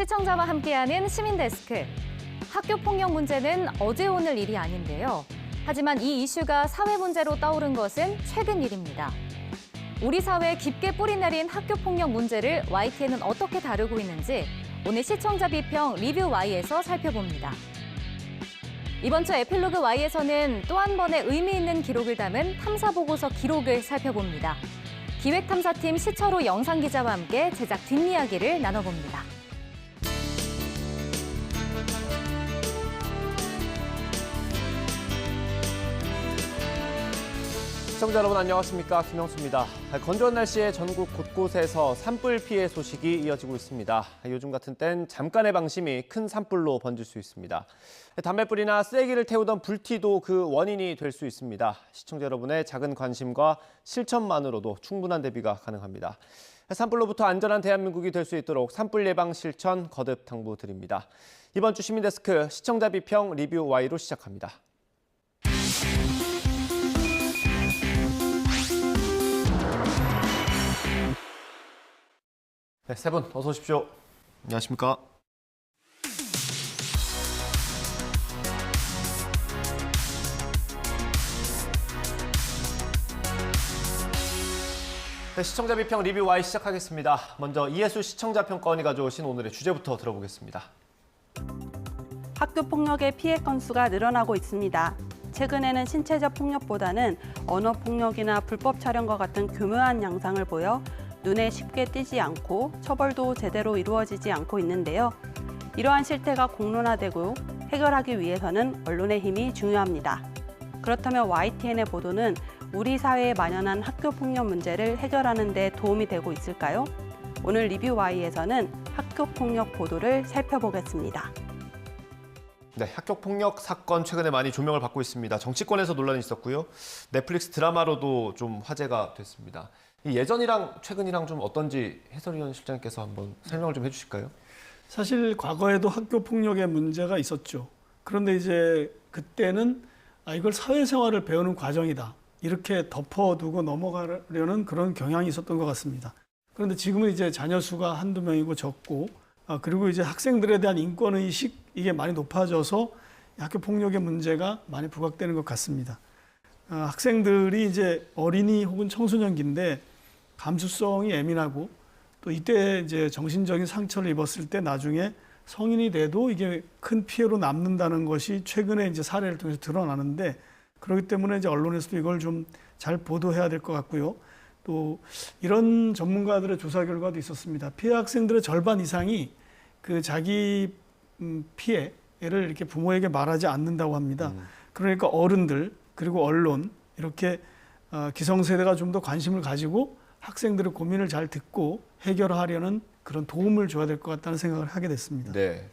시청자와 함께하는 시민데스크. 학교폭력 문제는 어제 오늘 일이 아닌데요. 하지만 이 이슈가 사회 문제로 떠오른 것은 최근 일입니다. 우리 사회에 깊게 뿌리내린 학교폭력 문제를 YTN은 어떻게 다루고 있는지 오늘 시청자 비평 리뷰 Y에서 살펴봅니다. 이번 주 에필로그 Y에서는 또 한 번의 의미 있는 기록을 담은 탐사보고서 기록을 살펴봅니다. 기획탐사팀 시철호 영상기자와 함께 제작 뒷이야기를 나눠봅니다. 시청자 여러분 안녕하십니까, 김영수입니다. 건조한 날씨에 전국 곳곳에서 산불 피해 소식이 이어지고 있습니다. 요즘 같은 땐 잠깐의 방심이 큰 산불로 번질 수 있습니다. 담뱃불이나 쓰레기를 태우던 불티도 그 원인이 될 수 있습니다. 시청자 여러분의 작은 관심과 실천만으로도 충분한 대비가 가능합니다. 산불로부터 안전한 대한민국이 될 수 있도록 산불 예방 실천 거듭 당부드립니다. 이번 주 시민데스크 시청자 비평 리뷰 Y로 시작합니다. 네, 세 분 어서 오십시오. 안녕하십니까. 네, 시청자 비평 리뷰 Y 시작하겠습니다. 먼저 이해수 시청자 평가원이 가져오신 오늘의 주제부터 들어보겠습니다. 학교 폭력의 피해 건수가 늘어나고 있습니다. 최근에는 신체적 폭력보다는 언어 폭력이나 불법 촬영과 같은 교묘한 양상을 보여 눈에 쉽게 띄지 않고 처벌도 제대로 이루어지지 않고 있는데요. 이러한 실태가 공론화되고 해결하기 위해서는 언론의 힘이 중요합니다. 그렇다면 YTN의 보도는 우리 사회에 만연한 학교 폭력 문제를 해결하는 데 도움이 되고 있을까요? 오늘 리뷰 Y에서는 학교 폭력 보도를 살펴보겠습니다. 네, 학교폭력 사건 최근에 많이 조명을 받고 있습니다. 정치권에서 논란이 있었고요. 넷플릭스 드라마로도 좀 화제가 됐습니다. 이 예전이랑 최근이랑 좀 어떤지 해설위원 실장님께서 한번 설명을 좀 해주실까요? 사실 과거에도 학교폭력의 문제가 있었죠. 그런데 이제 그때는 이걸 사회생활을 배우는 과정이다, 이렇게 덮어두고 넘어가려는 그런 경향이 있었던 것 같습니다. 그런데 지금은 이제 자녀 수가 한두 명이고 적고, 그리고 이제 학생들에 대한 인권의식, 이게 많이 높아져서 학교폭력의 문제가 많이 부각되는 것 같습니다. 학생들이 이제 어린이 혹은 청소년기인데 감수성이 예민하고, 또 이때 이제 정신적인 상처를 입었을 때 나중에 성인이 돼도 이게 큰 피해로 남는다는 것이 최근에 이제 사례를 통해서 드러나는데, 그렇기 때문에 이제 언론에서도 이걸 좀 잘 보도해야 될 것 같고요. 또 이런 전문가들의 조사 결과도 있었습니다. 피해 학생들의 절반 이상이 그 자기 피해를 이렇게 부모에게 말하지 않는다고 합니다. 그러니까 어른들 그리고 언론, 이렇게 기성세대가 좀 더 관심을 가지고 학생들의 고민을 잘 듣고 해결하려는 그런 도움을 줘야 될 것 같다는 생각을 하게 됐습니다. 네,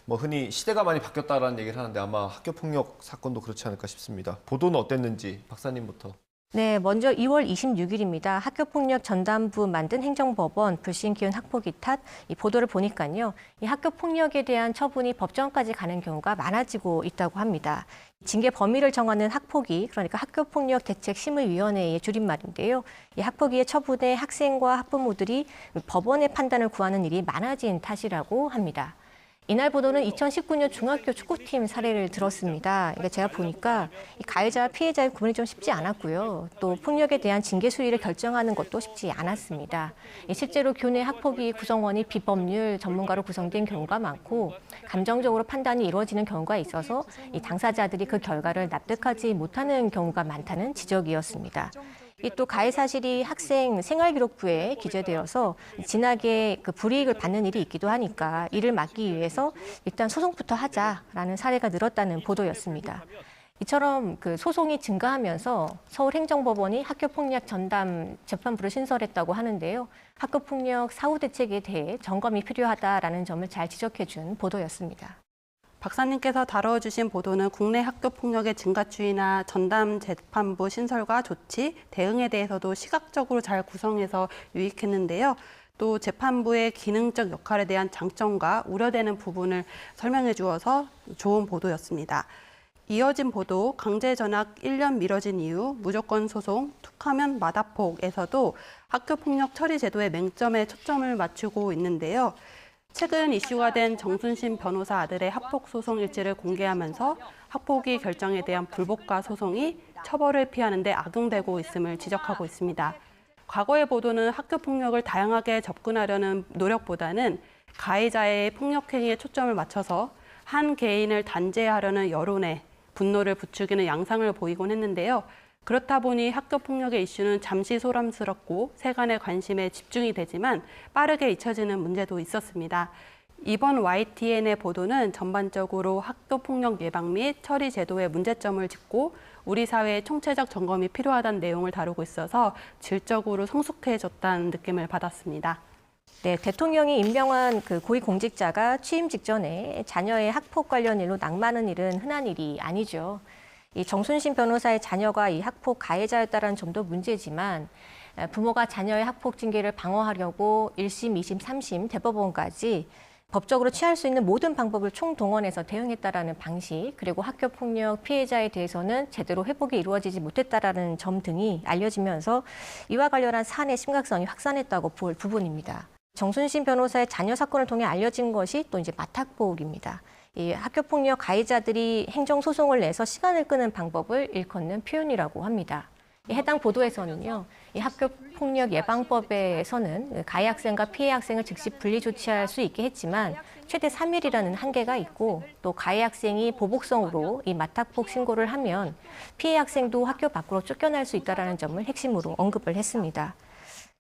뭐 흔히 시대가 많이 바뀌었다라는 얘기를 하는데 아마 학교폭력 사건도 그렇지 않을까 싶습니다. 보도는 어땠는지 박사님부터. 네, 먼저 2월 26일입니다. 학교폭력 전담부 만든 행정법원 불신 기운 학폭위 탓 이 보도를 보니까요. 이 학교폭력에 대한 처분이 법정까지 가는 경우가 많아지고 있다고 합니다. 징계 범위를 정하는 학폭위, 그러니까 학교폭력대책심의위원회의 줄임말인데요. 이 학폭위의 처분에 학생과 학부모들이 법원의 판단을 구하는 일이 많아진 탓이라고 합니다. 이날 보도는 2019년 중학교 축구팀 사례를 들었습니다. 그러니까 제가 보니까 가해자와 피해자의 구분이 좀 쉽지 않았고요. 또 폭력에 대한 징계 수위를 결정하는 것도 쉽지 않았습니다. 실제로 교내 학폭위 구성원이 비법률 전문가로 구성된 경우가 많고, 감정적으로 판단이 이루어지는 경우가 있어서 이 당사자들이 그 결과를 납득하지 못하는 경우가 많다는 지적이었습니다. 또 가해 사실이 학생 생활기록부에 기재되어서 진하게 그 불이익을 받는 일이 있기도 하니까 이를 막기 위해서 일단 소송부터 하자라는 사례가 늘었다는 보도였습니다. 이처럼 그 소송이 증가하면서 서울행정법원이 학교폭력 전담 재판부를 신설했다고 하는데요. 학교폭력 사후 대책에 대해 점검이 필요하다라는 점을 잘 지적해준 보도였습니다. 박사님께서 다뤄주신 보도는 국내 학교 폭력의 증가 추이나 전담 재판부 신설과 조치, 대응에 대해서도 시각적으로 잘 구성해서 유익했는데요. 또 재판부의 기능적 역할에 대한 장점과 우려되는 부분을 설명해 주어서 좋은 보도였습니다. 이어진 보도, 강제 전학 1년 미뤄진 이유, 무조건 소송, 툭하면 마다폭에서도 학교 폭력 처리 제도의 맹점에 초점을 맞추고 있는데요. 최근 이슈가 된 정순신 변호사 아들의 학폭 소송 일지를 공개하면서 학폭위 결정에 대한 불복과 소송이 처벌을 피하는 데 악용되고 있음을 지적하고 있습니다. 과거의 보도는 학교 폭력을 다양하게 접근하려는 노력보다는 가해자의 폭력 행위에 초점을 맞춰서 한 개인을 단죄하려는 여론에 분노를 부추기는 양상을 보이곤 했는데요. 그렇다 보니 학교 폭력의 이슈는 잠시 소란스럽고 세간의 관심에 집중이 되지만 빠르게 잊혀지는 문제도 있었습니다. 이번 YTN의 보도는 전반적으로 학교 폭력 예방 및 처리 제도의 문제점을 짚고 우리 사회의 총체적 점검이 필요하다는 내용을 다루고 있어서 질적으로 성숙해졌다는 느낌을 받았습니다. 네, 대통령이 임명한 그 고위공직자가 취임 직전에 자녀의 학폭 관련 일로 낙마하는 일은 흔한 일이 아니죠. 이 정순신 변호사의 자녀가 이 학폭 가해자였다는 점도 문제지만 부모가 자녀의 학폭 징계를 방어하려고 1심, 2심, 3심 대법원까지 법적으로 취할 수 있는 모든 방법을 총동원해서 대응했다라는 방식, 그리고 학교 폭력 피해자에 대해서는 제대로 회복이 이루어지지 못했다라는 점 등이 알려지면서 이와 관련한 사안의 심각성이 확산했다고 볼 부분입니다. 정순신 변호사의 자녀 사건을 통해 알려진 것이 또 이제 맞학폭입니다. 이 학교 폭력 가해자들이 행정 소송을 내서 시간을 끄는 방법을 일컫는 표현이라고 합니다. 해당 보도에서는요, 이 학교 폭력 예방법에서는 가해 학생과 피해 학생을 즉시 분리 조치할 수 있게 했지만 최대 3일이라는 한계가 있고 또 가해 학생이 보복성으로 이 맞학폭 신고를 하면 피해 학생도 학교 밖으로 쫓겨날 수 있다는 점을 핵심으로 언급을 했습니다.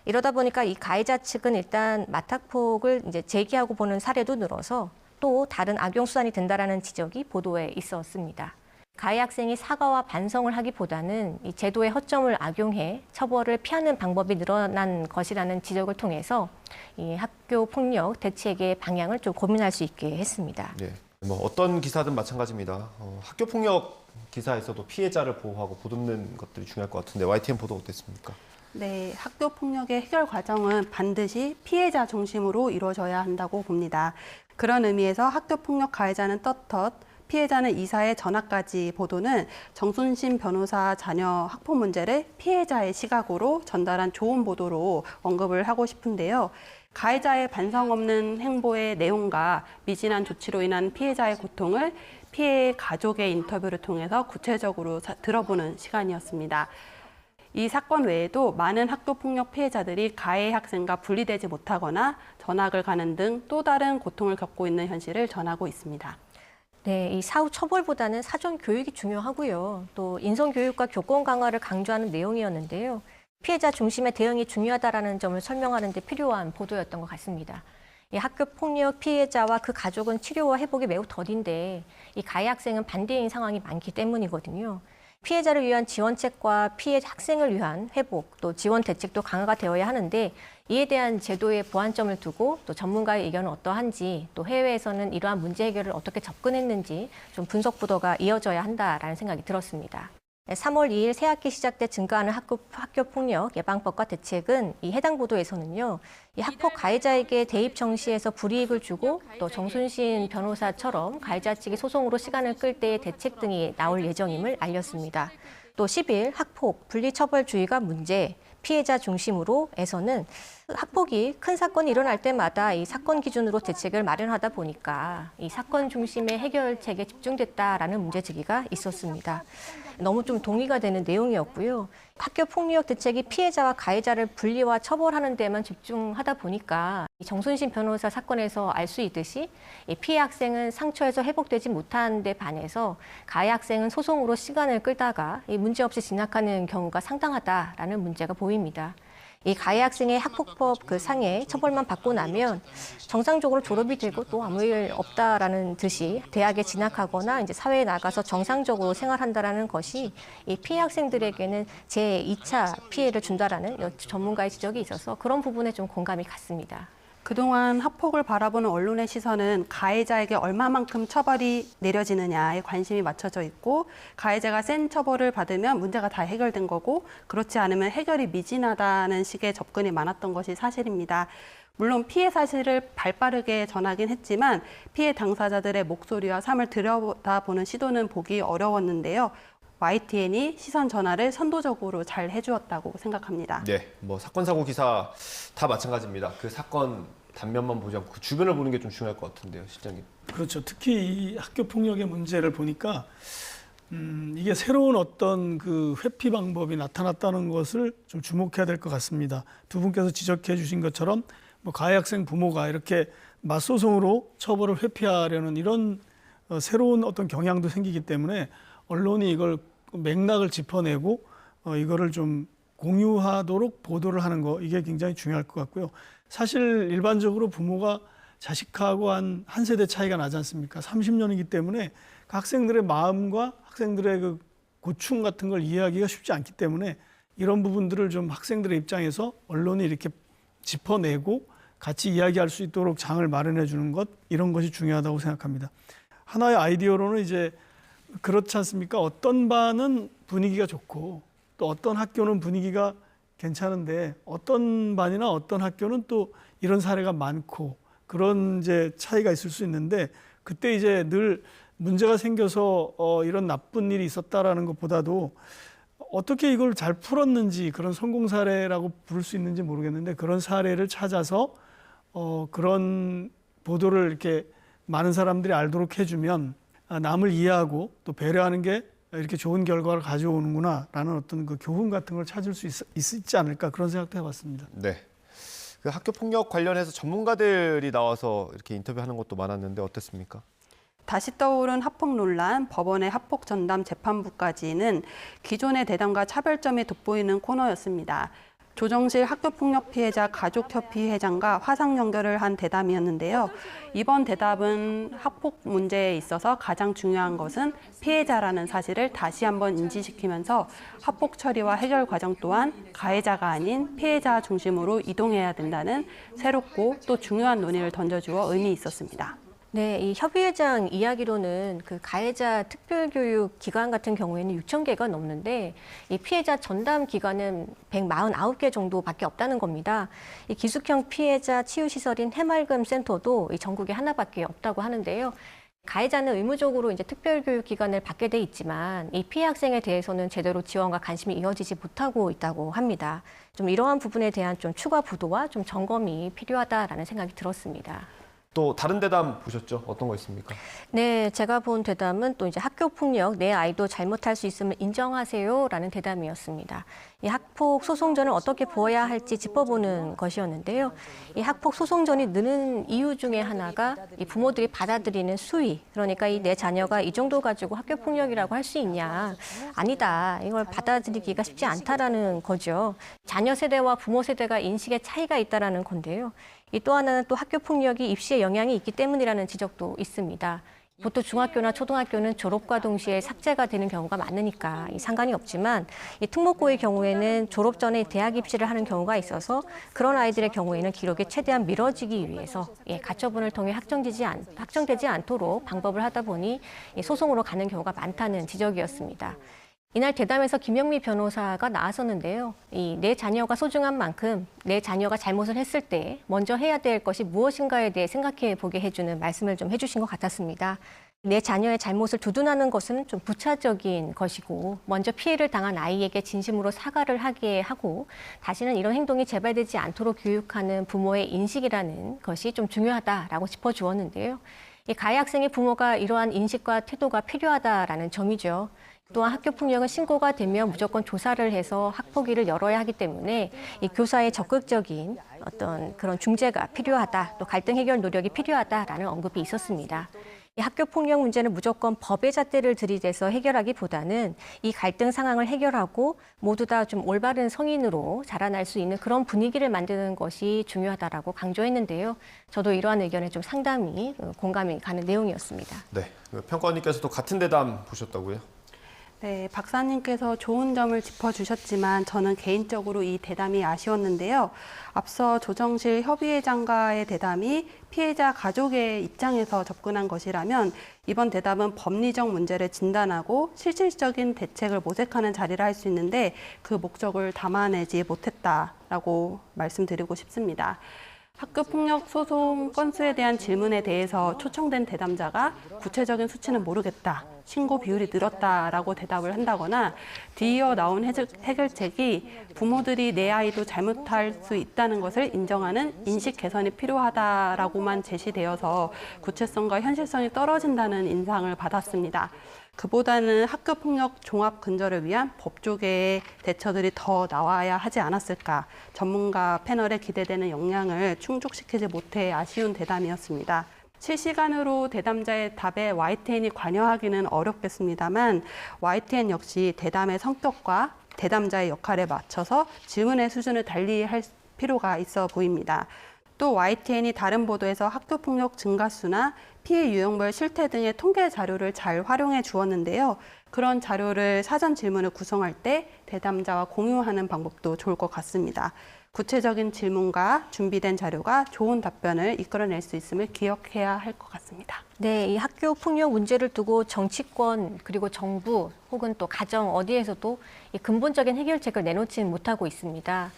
이러다 보니까 이 가해자 측은 일단 맞학폭을 이제 제기하고 보는 사례도 늘어서 또 다른 악용 수단이 된다라는 지적이 보도에 있었습니다. 가해 학생이 사과와 반성을 하기보다는 이 제도의 허점을 악용해 처벌을 피하는 방법이 늘어난 것이라는 지적을 통해서 이 학교 폭력 대책의 방향을 좀 고민할 수 있게 했습니다. 네, 뭐 어떤 기사든 마찬가지입니다. 학교 폭력 기사에서도 피해자를 보호하고 보듬는 것들이 중요할 것 같은데 YTN 보도 어땠습니까? 네, 학교 폭력의 해결 과정은 반드시 피해자 중심으로 이루어져야 한다고 봅니다. 그런 의미에서 학교 폭력 가해자는 떳떳, 피해자는 이사의 전화까지 보도는 정순신 변호사 자녀 학폭 문제를 피해자의 시각으로 전달한 좋은 보도로 언급을 하고 싶은데요. 가해자의 반성 없는 행보의 내용과 미진한 조치로 인한 피해자의 고통을 피해 가족의 인터뷰를 통해서 구체적으로 들어보는 시간이었습니다. 이 사건 외에도 많은 학교폭력 피해자들이 가해 학생과 분리되지 못하거나 전학을 가는 등 또 다른 고통을 겪고 있는 현실을 전하고 있습니다. 네, 이 사후 처벌보다는 사전 교육이 중요하고요. 또 인성 교육과 교권 강화를 강조하는 내용이었는데요. 피해자 중심의 대응이 중요하다라는 점을 설명하는 데 필요한 보도였던 것 같습니다. 이 학교 폭력 피해자와 그 가족은 치료와 회복이 매우 더딘데 이 가해 학생은 반대인 상황이 많기 때문이거든요. 피해자를 위한 지원책과 피해 학생을 위한 회복, 또 지원 대책도 강화가 되어야 하는데 이에 대한 제도의 보완점을 두고 또 전문가의 의견은 어떠한지 또 해외에서는 이러한 문제 해결을 어떻게 접근했는지 좀 분석 보도가 이어져야 한다라는 생각이 들었습니다. 3월 2일 새학기 시작 때 증가하는 학교 폭력 예방법과 대책은 이 해당 보도에서는요, 이 학폭 가해자에게 대입 정시에서 불이익을 주고 또 정순신 변호사처럼 가해자 측이 소송으로 시간을 끌 때의 대책 등이 나올 예정임을 알렸습니다. 또 10일 학폭 분리처벌주의가 문제, 피해자 중심으로에서는 학폭이 큰 사건이 일어날 때마다 이 사건 기준으로 대책을 마련하다 보니까 이 사건 중심의 해결책에 집중됐다라는 문제 제기가 있었습니다. 너무 좀 동의가 되는 내용이었고요. 학교 폭력 대책이 피해자와 가해자를 분리와 처벌하는 데만 집중하다 보니까 정순신 변호사 사건에서 알 수 있듯이 피해 학생은 상처에서 회복되지 못한 데 반해서 가해 학생은 소송으로 시간을 끌다가 문제없이 진학하는 경우가 상당하다라는 문제가 보입니다. 이 가해 학생의 학폭법 그 상해 처벌만 받고 나면 정상적으로 졸업이 되고 또 아무 일 없다라는 듯이 대학에 진학하거나 이제 사회에 나가서 정상적으로 생활한다라는 것이 이 피해 학생들에게는 제2차 피해를 준다라는 전문가의 지적이 있어서 그런 부분에 좀 공감이 갔습니다. 그동안 학폭을 바라보는 언론의 시선은 가해자에게 얼마만큼 처벌이 내려지느냐에 관심이 맞춰져 있고 가해자가 센 처벌을 받으면 문제가 다 해결된 거고 그렇지 않으면 해결이 미진하다는 식의 접근이 많았던 것이 사실입니다. 물론 피해 사실을 발빠르게 전하긴 했지만 피해 당사자들의 목소리와 삶을 들여다보는 시도는 보기 어려웠는데요. YTN이 시선 전환을 선도적으로 잘 해주었다고 생각합니다. 네, 뭐 사건 사고 기사 다 마찬가지입니다. 그 사건 단면만 보지 않고 그 주변을 보는 게 좀 중요할 것 같은데요, 실장님. 그렇죠. 특히 이 학교 폭력의 문제를 보니까 이게 새로운 어떤 그 회피 방법이 나타났다는 것을 좀 주목해야 될 것 같습니다. 두 분께서 지적해 주신 것처럼 뭐 가해 학생 부모가 이렇게 맞소송으로 처벌을 회피하려는 이런 새로운 어떤 경향도 생기기 때문에 언론이 이걸 맥락을 짚어내고 이거를 좀 공유하도록 보도를 하는 거, 이게 굉장히 중요할 것 같고요. 사실 일반적으로 부모가 자식하고 한 세대 차이가 나지 않습니까? 30년이기 때문에 그 학생들의 마음과 학생들의 그 고충 같은 걸 이해하기가 쉽지 않기 때문에 이런 부분들을 좀 학생들의 입장에서 언론이 이렇게 짚어내고 같이 이야기할 수 있도록 장을 마련해 주는 것, 이런 것이 중요하다고 생각합니다. 하나의 아이디어로는 이제 그렇지 않습니까? 어떤 반은 분위기가 좋고 또 어떤 학교는 분위기가 괜찮은데 어떤 반이나 어떤 학교는 또 이런 사례가 많고 그런 이제 차이가 있을 수 있는데, 그때 이제 늘 문제가 생겨서 이런 나쁜 일이 있었다라는 것보다도 어떻게 이걸 잘 풀었는지, 그런 성공 사례라고 부를 수 있는지 모르겠는데 그런 사례를 찾아서 그런 보도를 이렇게 많은 사람들이 알도록 해주면 남을 이해하고 또 배려하는 게 이렇게 좋은 결과를 가져오는구나라는 어떤 그 교훈 같은 걸 찾을 수 있지 않을까, 그런 생각도 해봤습니다. 네. 그 학교 폭력 관련해서 전문가들이 나와서 이렇게 인터뷰하는 것도 많았는데 어땠습니까? 다시 떠오른 학폭 논란, 법원의 학폭 전담 재판부까지는 기존의 대담과 차별점이 돋보이는 코너였습니다. 조정실 학교폭력 피해자 가족협의 회장과 화상 연결을 한 대담이었는데요. 이번 대담은 학폭 문제에 있어서 가장 중요한 것은 피해자라는 사실을 다시 한번 인지시키면서 학폭 처리와 해결 과정 또한 가해자가 아닌 피해자 중심으로 이동해야 된다는 새롭고 또 중요한 논의를 던져주어 의미 있었습니다. 네, 이 협의회장 이야기로는 그 가해자 특별교육 기관 같은 경우에는 6,000개가 넘는데 이 피해자 전담 기관은 149개 정도밖에 없다는 겁니다. 이 기숙형 피해자 치유시설인 해맑음 센터도 이 전국에 하나밖에 없다고 하는데요. 가해자는 의무적으로 이제 특별교육 기관을 받게 돼 있지만 이 피해 학생에 대해서는 제대로 지원과 관심이 이어지지 못하고 있다고 합니다. 좀 이러한 부분에 대한 좀 추가 보도와 좀 점검이 필요하다라는 생각이 들었습니다. 또 다른 대담 보셨죠? 어떤 거 있습니까? 네, 제가 본 대담은 또 이제 학교 폭력, 내 아이도 잘못할 수 있으면 인정하세요라는 대담이었습니다. 이 학폭 소송전을 어떻게 보아야 할지 짚어보는 것이었는데요. 이 학폭 소송전이 느는 이유 중에 하나가 이 부모들이 받아들이는 수위, 그러니까 이 내 자녀가 이 정도 가지고 학교 폭력이라고 할 수 있냐? 아니다. 이걸 받아들이기가 쉽지 않다라는 거죠. 자녀 세대와 부모 세대가 인식의 차이가 있다라는 건데요. 이 또 하나는 또 학교 폭력이 입시에 영향이 있기 때문이라는 지적도 있습니다. 보통 중학교나 초등학교는 졸업과 동시에 삭제가 되는 경우가 많으니까 상관이 없지만 이 특목고의 경우에는 졸업 전에 대학 입시를 하는 경우가 있어서 그런 아이들의 경우에는 기록이 최대한 미뤄지기 위해서 가처분을 통해 확정되지 않도록 방법을 하다 보니 소송으로 가는 경우가 많다는 지적이었습니다. 이날 대담에서 김영미 변호사가 나왔었는데요. 내 자녀가 소중한 만큼 내 자녀가 잘못을 했을 때 먼저 해야 될 것이 무엇인가에 대해 생각해 보게 해주는 말씀을 좀 해주신 것 같았습니다. 내 자녀의 잘못을 두둔하는 것은 좀 부차적인 것이고 먼저 피해를 당한 아이에게 진심으로 사과를 하게 하고 다시는 이런 행동이 재발되지 않도록 교육하는 부모의 인식이라는 것이 좀 중요하다라고 짚어주었는데요. 이 가해 학생의 부모가 이러한 인식과 태도가 필요하다라는 점이죠. 또한 학교 폭력은 신고가 되면 무조건 조사를 해서 학폭위를 열어야 하기 때문에 이 교사의 적극적인 어떤 그런 중재가 필요하다, 또 갈등 해결 노력이 필요하다라는 언급이 있었습니다. 이 학교 폭력 문제는 무조건 법의 잣대를 들이대서 해결하기보다는 이 갈등 상황을 해결하고 모두 다 좀 올바른 성인으로 자라날 수 있는 그런 분위기를 만드는 것이 중요하다라고 강조했는데요. 저도 이러한 의견에 좀 상당히 공감이 가는 내용이었습니다. 네, 평가원님께서도 같은 대담 보셨다고요? 네, 박사님께서 좋은 점을 짚어주셨지만 저는 개인적으로 이 대담이 아쉬웠는데요. 앞서 조정실 협의회장과의 대담이 피해자 가족의 입장에서 접근한 것이라면 이번 대담은 법리적 문제를 진단하고 실질적인 대책을 모색하는 자리를 할 수 있는데 그 목적을 담아내지 못했다라고 말씀드리고 싶습니다. 학교폭력 소송 건수에 대한 질문에 대해서 초청된 대담자가 구체적인 수치는 모르겠다, 신고 비율이 늘었다라고 대답을 한다거나 뒤이어 나온 해결책이 부모들이 내 아이도 잘못할 수 있다는 것을 인정하는 인식 개선이 필요하다라고만 제시되어서 구체성과 현실성이 떨어진다는 인상을 받았습니다. 그보다는 학교폭력 종합 근절을 위한 법조계의 대처들이 더 나와야 하지 않았을까. 전문가 패널에 기대되는 역량을 충족시키지 못해 아쉬운 대담이었습니다. 실시간으로 대담자의 답에 YTN이 관여하기는 어렵겠습니다만 YTN 역시 대담의 성격과 대담자의 역할에 맞춰서 질문의 수준을 달리할 필요가 있어 보입니다. 또 YTN이 다른 보도에서 학교폭력 증가수나 피해 유형별 실태 등의 통계 자료를 잘 활용해 주었는데요. 그런 자료를 사전 질문을 구성할 때 대담자와 공유하는 방법도 좋을 것 같습니다. 구체적인 질문과 준비된 자료가 좋은 답변을 이끌어낼 수 있음을 기억해야 할 것 같습니다. 네, 이 학교 폭력 문제를 두고 정치권 그리고 정부 혹은 또 가정 어디에서도 이 근본적인 해결책을 내놓지는 못하고 있습니다.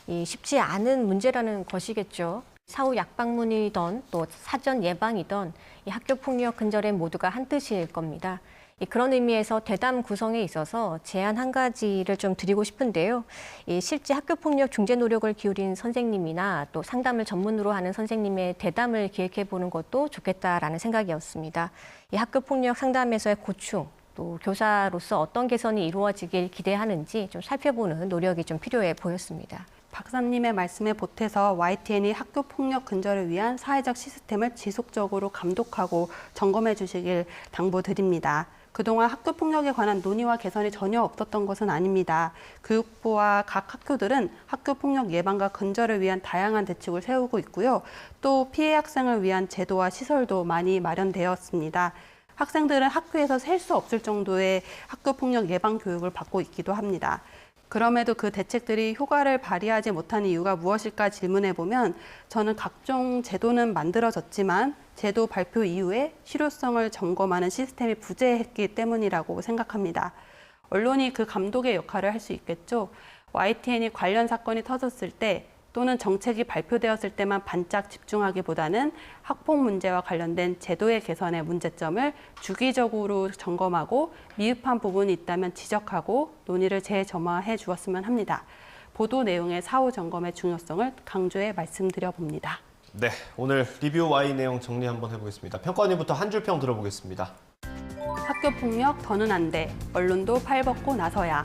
이 쉽지 않은 문제라는 것이겠죠. 사후 약방문이던 또 사전 예방이던 이 학교 폭력 근절에 모두가 한 뜻일 겁니다. 그런 의미에서 대담 구성에 있어서 제안 한 가지를 좀 드리고 싶은데요. 실제 학교폭력 중재 노력을 기울인 선생님이나 또 상담을 전문으로 하는 선생님의 대담을 기획해 보는 것도 좋겠다라는 생각이었습니다. 이 학교폭력 상담에서의 고충, 또 교사로서 어떤 개선이 이루어지길 기대하는지 좀 살펴보는 노력이 좀 필요해 보였습니다. 박사님의 말씀에 보태서 YTN이 학교폭력 근절을 위한 사회적 시스템을 지속적으로 감독하고 점검해 주시길 당부드립니다. 그동안 학교폭력에 관한 논의와 개선이 전혀 없었던 것은 아닙니다. 교육부와 각 학교들은 학교폭력 예방과 근절을 위한 다양한 대책을 세우고 있고요. 또 피해 학생을 위한 제도와 시설도 많이 마련되었습니다. 학생들은 학교에서 셀 수 없을 정도의 학교폭력 예방 교육을 받고 있기도 합니다. 그럼에도 그 대책들이 효과를 발휘하지 못하는 이유가 무엇일까 질문해 보면 저는 각종 제도는 만들어졌지만 제도 발표 이후에 실효성을 점검하는 시스템이 부재했기 때문이라고 생각합니다. 언론이 그 감독의 역할을 할 수 있겠죠. YTN이 관련 사건이 터졌을 때 또는 정책이 발표되었을 때만 반짝 집중하기보다는 학폭 문제와 관련된 제도의 개선의 문제점을 주기적으로 점검하고 미흡한 부분이 있다면 지적하고 논의를 재점화해 주었으면 합니다. 보도 내용의 사후 점검의 중요성을 강조해 말씀드려 봅니다. 네, 오늘 리뷰 Y 내용 정리 한번 해보겠습니다. 평가원님부터 한 줄 평 들어보겠습니다. 학교폭력 더는 안 돼. 언론도 팔벗고 나서야.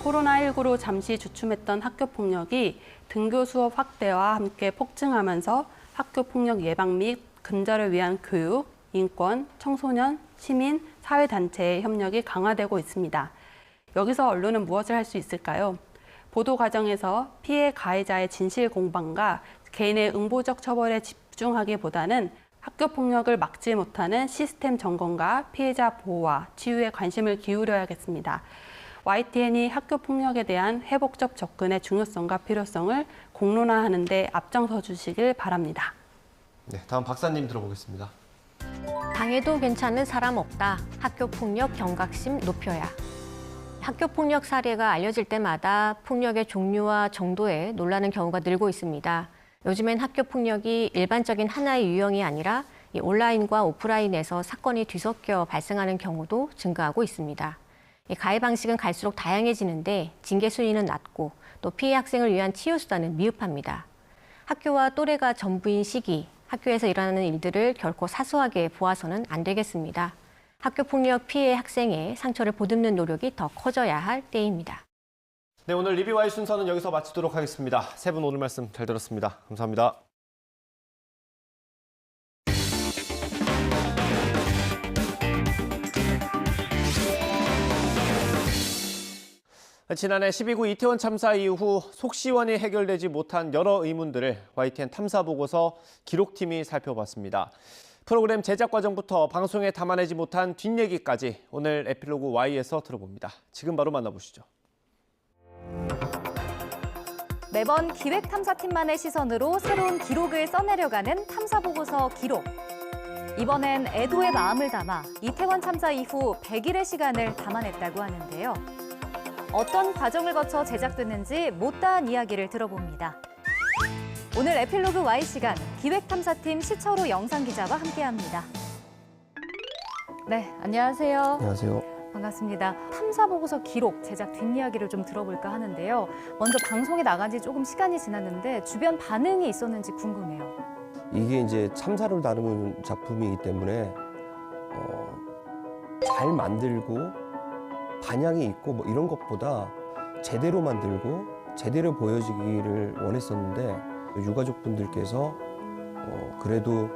코로나19로 잠시 주춤했던 학교폭력이 등교 수업 확대와 함께 폭증하면서 학교폭력 예방 및 근절을 위한 교육, 인권, 청소년, 시민, 사회단체의 협력이 강화되고 있습니다. 여기서 언론은 무엇을 할 수 있을까요? 보도 과정에서 피해 가해자의 진실 공방과 개인의 응보적 처벌에 집중하기보다는 학교폭력을 막지 못하는 시스템 점검과 피해자 보호와 치유에 관심을 기울여야겠습니다. YTN이 학교폭력에 대한 회복적 접근의 중요성과 필요성을 공론화하는 데 앞장서 주시길 바랍니다. 네, 다음 박사님 들어보겠습니다. 당해도 괜찮은 사람 없다. 학교폭력 경각심 높여야. 학교폭력 사례가 알려질 때마다 폭력의 종류와 정도에 놀라는 경우가 늘고 있습니다. 요즘엔 학교폭력이 일반적인 하나의 유형이 아니라 온라인과 오프라인에서 사건이 뒤섞여 발생하는 경우도 증가하고 있습니다. 가해 방식은 갈수록 다양해지는데 징계 수위는 낮고 또 피해 학생을 위한 치유 수단은 미흡합니다. 학교와 또래가 전부인 시기, 학교에서 일어나는 일들을 결코 사소하게 보아서는 안 되겠습니다. 학교폭력 피해 학생의 상처를 보듬는 노력이 더 커져야 할 때입니다. 네, 오늘 리뷰 Y 순서는 여기서 마치도록 하겠습니다. 세 분 오늘 말씀 잘 들었습니다. 감사합니다. 지난해 12구 이태원 참사 이후 속시원히 해결되지 못한 여러 의문들을 YTN 탐사보고서 기록팀이 살펴봤습니다. 프로그램 제작 과정부터 방송에 담아내지 못한 뒷얘기까지 오늘 에필로그 Y에서 들어봅니다. 지금 바로 만나보시죠. 매번 기획탐사팀만의 시선으로 새로운 기록을 써내려가는 탐사보고서 기록. 이번엔 애도의 마음을 담아 이태원 참사 이후 100일의 시간을 담아냈다고 하는데요. 어떤 과정을 거쳐 제작됐는지 못다한 이야기를 들어봅니다. 오늘 에필로그 Y시간 기획탐사팀 시철호 영상기자와 함께합니다. 네, 안녕하세요. 안녕하세요. 반갑습니다. 탐사보고서 기록, 제작 뒷이야기를 좀 들어볼까 하는데요. 먼저 방송에 나간 지 조금 시간이 지났는데 주변 반응이 있었는지 궁금해요. 이게 이제 참사를 다루는 작품이기 때문에 잘 만들고 반향이 있고 뭐 이런 것보다 제대로 만들고 제대로 보여지기를 원했었는데 유가족분들께서 그래도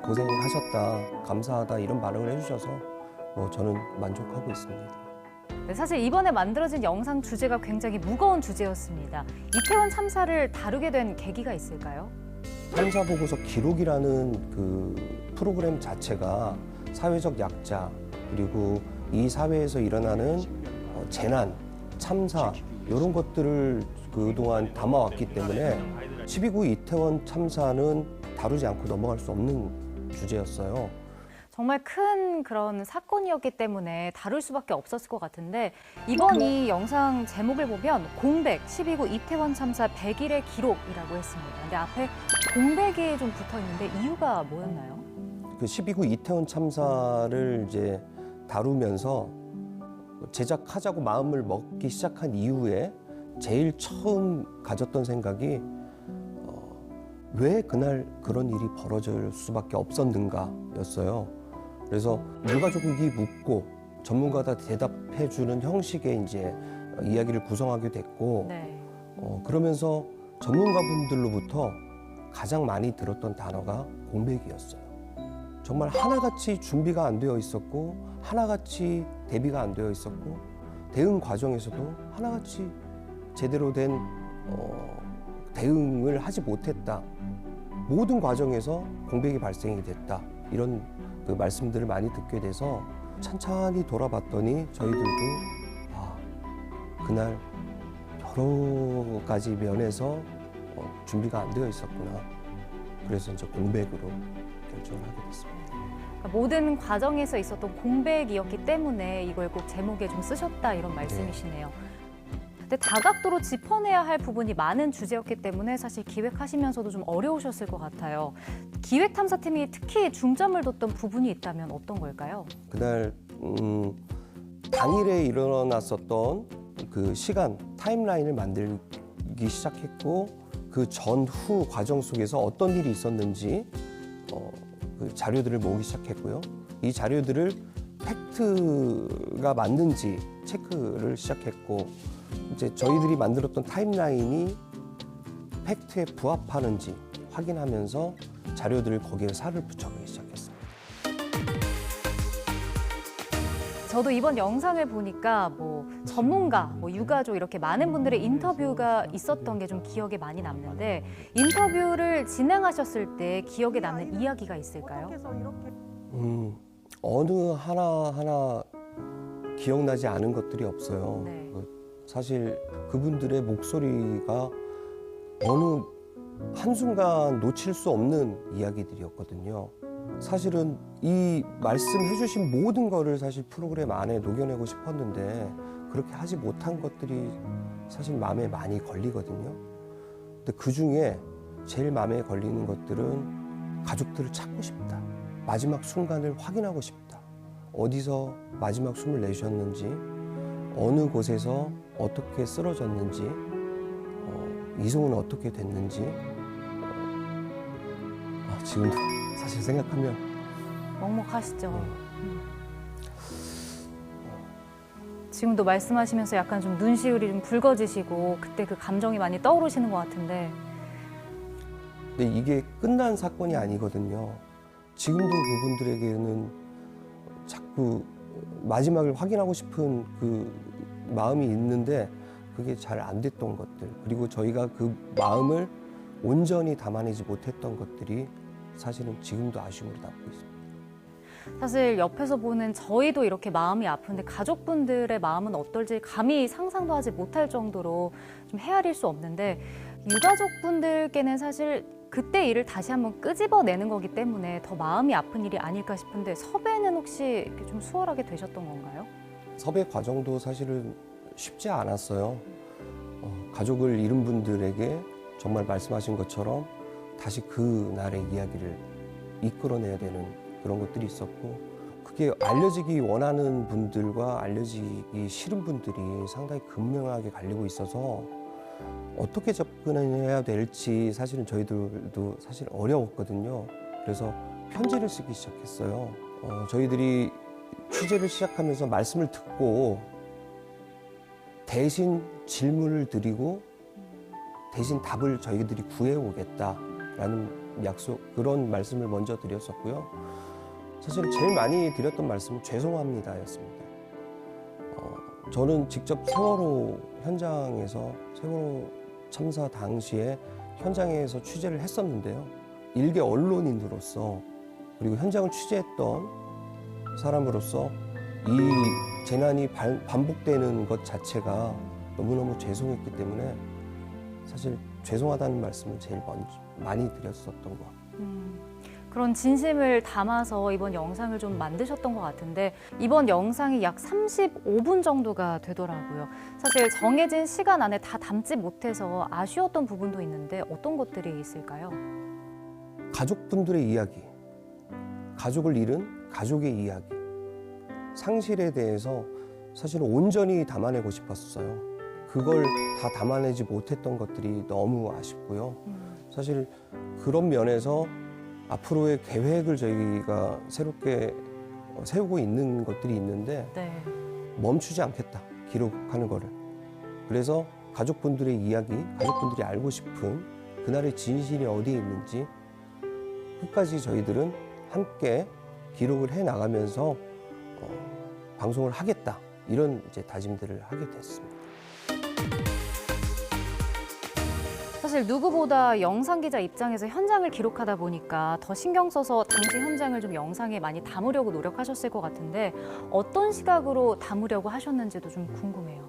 고생을 하셨다, 감사하다 이런 반응을 해주셔서 저는 만족하고 있습니다. 네, 사실 이번에 만들어진 영상 주제가 굉장히 무거운 주제였습니다. 이태원 참사를 다루게 된 계기가 있을까요? 참사보고서 기록이라는 그 프로그램 자체가 사회적 약자 그리고 이 사회에서 일어나는 재난, 참사 이런 것들을 그동안 담아왔기 때문에 12.9 이태원 참사는 다루지 않고 넘어갈 수 없는 주제였어요. 정말 큰 그런 사건이었기 때문에 다룰 수밖에 없었을 것 같은데 이번 이 영상 제목을 보면 공백, 12.9 이태원 참사 100일의 기록이라고 했습니다. 근데 앞에 공백이 좀 붙어 있는데 이유가 뭐였나요? 그 12.9 이태원 참사를 이제 다루면서 제작하자고 마음을 먹기 시작한 이후에 제일 처음 가졌던 생각이 왜 그날 그런 일이 벌어질 수밖에 없었는가였어요. 그래서 유가족이 묻고 전문가가 대답해주는 형식의 이제 이야기를 구성하게 됐고 네. 그러면서 전문가분들로부터 가장 많이 들었던 단어가 공백이었어요. 정말 하나같이 준비가 안 되어 있었고 하나같이 대비가 안 되어 있었고 대응 과정에서도 하나같이 제대로 된 대응을 하지 못했다. 모든 과정에서 공백이 발생이 됐다. 이런 그 말씀들을 많이 듣게 돼서 찬찬히 돌아봤더니 저희들도 그날 여러 가지 면에서 준비가 안 되어 있었구나. 그래서 이제 공백으로 결정을 하게 됐습니다. 그러니까 모든 과정에서 있었던 공백이었기 때문에 이걸 꼭 제목에 좀 쓰셨다 이런 말씀이시네요. 근데 다각도로 짚어내야 할 부분이 많은 주제였기 때문에 사실 기획하시면서도 좀 어려우셨을 것 같아요. 기획탐사팀이 특히 중점을 뒀던 부분이 있다면 어떤 걸까요? 그날 당일에 일어났었던 그 시간 타임라인을 만들기 시작했고 그 전후 과정 속에서 어떤 일이 있었는지 그 자료들을 모으기 시작했고요. 이 자료들을 팩트가 맞는지 체크를 시작했고 이제 저희들이 만들었던 타임라인이 팩트에 부합하는지 확인하면서 자료들을 거기에 살을 붙여보기 시작했습니다. 저도 이번 영상을 보니까 전문가, 유가족 이렇게 많은 분들의 인터뷰가 있었던 게 좀 기억에 많이 남는데 인터뷰를 진행하셨을 때 기억에 남는 이야기가 있을까요? 어느 하나하나 기억나지 않은 것들이 없어요. 네. 사실 그분들의 목소리가 어느 한순간 놓칠 수 없는 이야기들이었거든요. 사실은 이 말씀해 주신 모든 거를 사실 프로그램 안에 녹여내고 싶었는데 그렇게 하지 못한 것들이 사실 마음에 많이 걸리거든요. 근데 그중에 제일 마음에 걸리는 것들은 가족들을 찾고 싶다. 마지막 순간을 확인하고 싶다. 어디서 마지막 숨을 내쉬었는지, 어느 곳에서 어떻게 쓰러졌는지, 이송은 어떻게 됐는지 지금도 사실 생각하면 먹먹하시죠? 지금도 말씀하시면서 약간 좀 눈시울이 좀 붉어지시고 그때 그 감정이 많이 떠오르시는 것 같은데 근데 이게 끝난 사건이 아니거든요. 지금도 그분들에게는 자꾸 마지막을 확인하고 싶은 그 마음이 있는데 그게 잘 안 됐던 것들 그리고 저희가 그 마음을 온전히 담아내지 못했던 것들이 사실은 지금도 아쉬움으로 남고 있습니다. 사실 옆에서 보는 저희도 이렇게 마음이 아픈데 가족분들의 마음은 어떨지 감히 상상도 하지 못할 정도로 좀 헤아릴 수 없는데 유가족분들께는 사실 그때 일을 다시 한번 끄집어내는 거기 때문에 더 마음이 아픈 일이 아닐까 싶은데 섭외는 혹시 이렇게 좀 수월하게 되셨던 건가요? 섭외 과정도 사실은 쉽지 않았어요. 가족을 잃은 분들에게 정말 말씀하신 것처럼 다시 그날의 이야기를 이끌어내야 되는 그런 것들이 있었고, 그게 알려지기 원하는 분들과 알려지기 싫은 분들이 상당히 극명하게 갈리고 있어서 어떻게 접근해야 될지 사실은 저희들도 사실 어려웠거든요. 그래서 편지를 쓰기 시작했어요. 저희들이 취재를 시작하면서 말씀을 듣고 대신 질문을 드리고 대신 답을 저희들이 구해오겠다라는 약속, 그런 말씀을 먼저 드렸었고요. 사실 제일 많이 드렸던 말씀은 죄송합니다였습니다. 저는 직접 세월호 현장에서, 세월호 참사 당시에 현장에서 취재를 했었는데요. 일개 언론인으로서, 그리고 현장을 취재했던 사람으로서 이 재난이 반복되는 것 자체가 너무너무 죄송했기 때문에 사실 죄송하다는 말씀을 제일 먼저 많이 드렸었던 것 같아요. 그런 진심을 담아서 이번 영상을 좀 만드셨던 것 같은데 이번 영상이 약 35분 정도가 되더라고요. 사실 정해진 시간 안에 다 담지 못해서 아쉬웠던 부분도 있는데 어떤 것들이 있을까요? 가족분들의 이야기, 가족을 잃은 가족의 이야기, 상실에 대해서 사실은 온전히 담아내고 싶었어요. 그걸 다 담아내지 못했던 것들이 너무 아쉽고요. 사실 그런 면에서 앞으로의 계획을 저희가 새롭게 세우고 있는 것들이 있는데 네. 멈추지 않겠다, 기록하는 거를. 그래서 가족분들의 이야기, 가족분들이 알고 싶은 그날의 진실이 어디에 있는지 끝까지 저희들은 함께 기록을 해 나가면서 방송을 하겠다, 이런 이제 다짐들을 하게 됐습니다. 사실 누구보다 영상 기자 입장에서 현장을 기록하다 보니까 더 신경 써서 당시 현장을 좀 영상에 많이 담으려고 노력하셨을 것 같은데 어떤 시각으로 담으려고 하셨는지도 좀 궁금해요.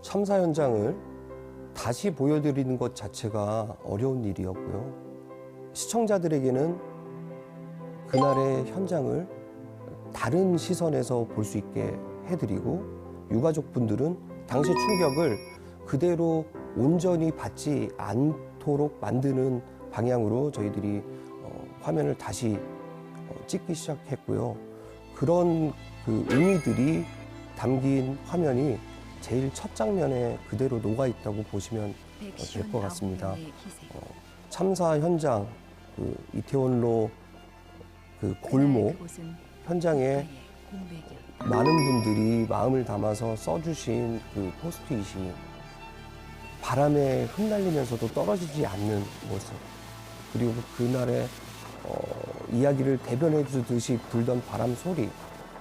참사 현장을 다시 보여드리는 것 자체가 어려운 일이었고요. 시청자들에게는 그날의 현장을 다른 시선에서 볼 수 있게 해드리고, 유가족분들은 당시 충격을 그대로 온전히 받지 않도록 만드는 방향으로 저희들이 화면을 다시 찍기 시작했고요. 그런 그 의미들이 담긴 화면이 제일 첫 장면에 그대로 녹아 있다고 보시면 될 것 같습니다. 참사 현장, 그 이태원로 그 골목 현장에 많은 분들이 마음을 담아서 써주신 그 포스트잇이 바람에 흩날리면서도 떨어지지 않는 모습, 그리고 그날의 이야기를 대변해 주듯이 불던 바람 소리,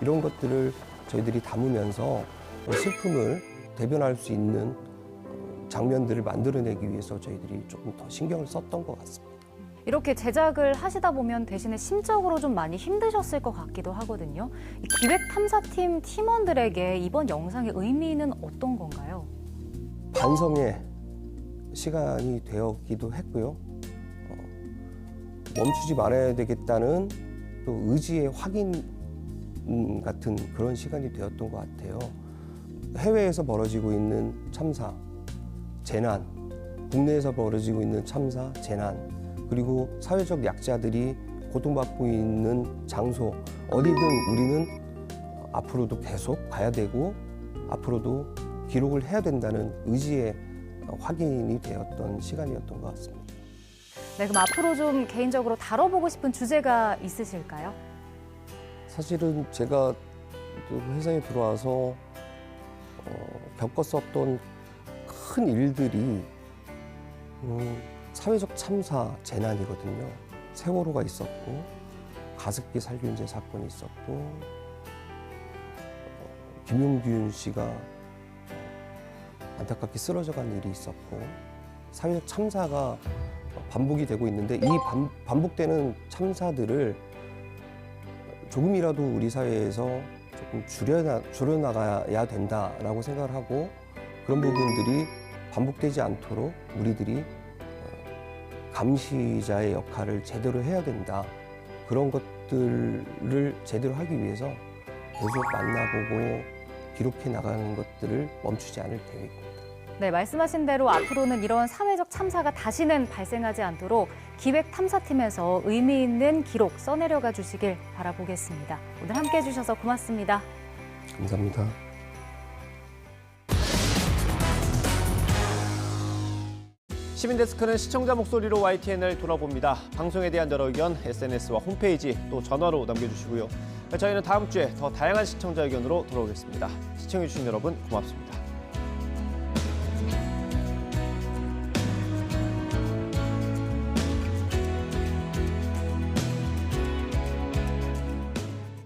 이런 것들을 저희들이 담으면서 슬픔을 대변할 수 있는 장면들을 만들어내기 위해서 저희들이 조금 더 신경을 썼던 것 같습니다. 이렇게 제작을 하시다 보면 대신에 심적으로 좀 많이 힘드셨을 것 같기도 하거든요. 이 기획탐사팀 팀원들에게 이번 영상의 의미는 어떤 건가요? 반성의 시간이 되었기도 했고요. 멈추지 말아야 되겠다는 또 의지의 확인 같은 그런 시간이 되었던 것 같아요. 해외에서 벌어지고 있는 참사, 재난, 국내에서 벌어지고 있는 참사, 재난, 그리고 사회적 약자들이 고통받고 있는 장소, 어디든 우리는 앞으로도 계속 가야 되고 앞으로도 기록을 해야 된다는 의지의 확인이 되었던 시간이었던 것 같습니다. 네, 그럼 앞으로 좀 개인적으로 다뤄보고 싶은 주제가 있으실까요? 사실은 제가 또 회사에 들어와서 겪었었던 큰 일들이 사회적 참사, 재난이거든요. 세월호가 있었고, 가습기 살균제 사건이 있었고, 김용균 씨가 안타깝게 쓰러져간 일이 있었고, 사회적 참사가 반복이 되고 있는데 이 반복되는 참사들을 조금이라도 우리 사회에서 조금 줄여나가야 된다라고 생각을 하고, 그런 부분들이 반복되지 않도록 우리들이 감시자의 역할을 제대로 해야 된다. 그런 것들을 제대로 하기 위해서 계속 만나보고 기록해 나가는 것들을 멈추지 않을 계획입니다. 네, 말씀하신 대로 앞으로는 이런 사회적 참사가 다시는 발생하지 않도록 기획탐사팀에서 의미 있는 기록 써내려가 주시길 바라보겠습니다. 오늘 함께해 주셔서 고맙습니다. 감사합니다. 시민데스크는 시청자 목소리로 YTN을 돌아봅니다. 방송에 대한 여러 의견 SNS와 홈페이지 또 전화로 남겨주시고요. 저희는 다음 주에 더 다양한 시청자 의견으로 돌아오겠습니다. 시청해주신 여러분 고맙습니다.